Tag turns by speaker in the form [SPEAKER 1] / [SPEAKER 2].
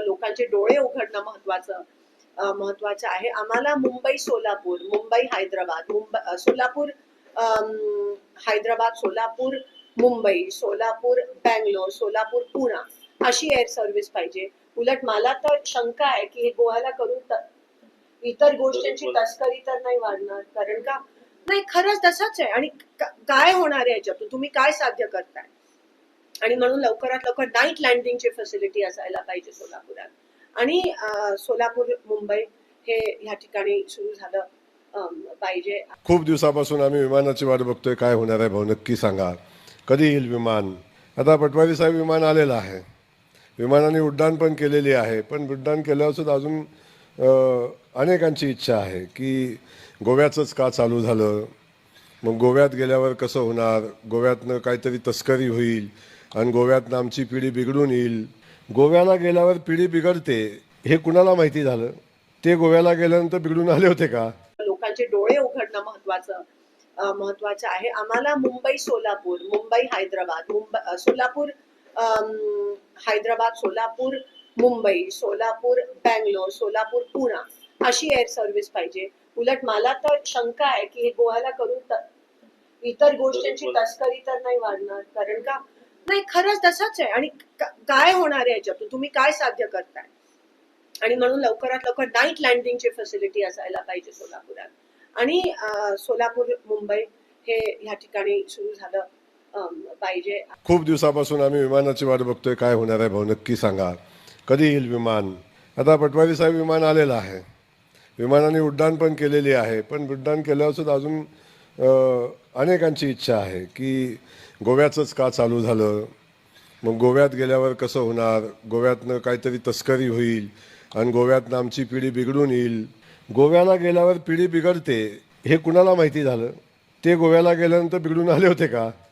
[SPEAKER 1] लोकांचे डोळे उघडणं महत्वाचं आहे. आम्हाला मुंबई सोलापूर, मुंबई हैदराबाद, सोलापूर हैदराबाद, सोलापूर मुंबई, सोलापूर बँगलोर, सोलापूर पुणा अशी एअर सर्व्हिस पाहिजे. उलट मला तर शंका आहे की हे गोव्याला करून इतर गोष्टींची तस्करी तर नाही वाढणार, कारण का नाही खरंच तसंच आहे. आणि काय होणार आहे याच्यातून, तुम्ही काय साध्य करताय? आणि म्हणून लवकरात लवकर नाईट लँडिंगची फॅसिलिटी असायला पाहिजे सोलापुरात. आणि सोलापूर मुंबई हे ह्या ठिकाणी सुरू झालं पाहिजे.
[SPEAKER 2] खूप दिवसापासून आम्ही विमानाची वाट बघतोय, काय होणार आहे भाऊ नक्की सांगा, कधी येईल विमान. आता पटवारी साहेब विमान आलेलं आहे, विमानाने उड्डाण पण केलेली आहे, पण उड्डाण केल्यावर सुद्धा अजून अनेकांची इच्छा आहे की गोव्याचंच का चालू झालं, मग गोव्यात गेल्यावर कसं होणार, गोव्यातनं काहीतरी तस्करी होईल आणि गोव्यातनं आमची पिढी बिघडून येईल. गोव्याला गेल्यावर पिढी बिघडते हे कुणाला माहिती झालं? ते गोव्याला गेल्यानंतर बिघडून आले होते का?
[SPEAKER 1] लोकांचे डोळे उघडणं महत्वाचं आहे. आम्हाला मुंबई सोलापूर, मुंबई हैदराबाद, सोलापूर हैदराबाद, सोलापूर मुंबई, सोलापूर बँगलोर, सोलापूर पुणा अशी एअर सर्व्हिस पाहिजे. उलट मला तर शंका आहे की हे गोव्याला करून इतर गोष्टींची तस्करी तर नाही वाढणार, कारण का नाही खरंच तसंच आहे. आणि काय होणार आहे याच्यातून, तुम्ही काय साध्य करताय? आणि म्हणून लवकरात लवकर नाईट लँडिंगची फॅसिलिटी असायला पाहिजे सोलापुरात. आणि सोलापूर मुंबई हे ह्या ठिकाणी सुरू झालं पाहिजे.
[SPEAKER 2] खूप दिवसापासून आम्ही विमानाची वाट बघतोय, काय होणार आहे भाऊ नक्की सांगा, कधी येईल विमान. आता पटवारी साहेब विमान आलेलं आहे, विमानाने उड्डाण पण केलेली आहे, पण उड्डाण केल्यावर सुद्धा अजून अनेकांची इच्छा आहे की गोव्याचंच का चालू झालं, मग गोव्यात गेल्यावर कसं होणार, गोव्यातनं काहीतरी तस्करी होईल आणि गोव्यातनं आमची पिढी बिघडून येईल. गोव्याला गेल्यावर पिढी बिघडते हे कुणाला माहिती झालं? ते गोव्याला गेल्यानंतर बिघडून आले होते का?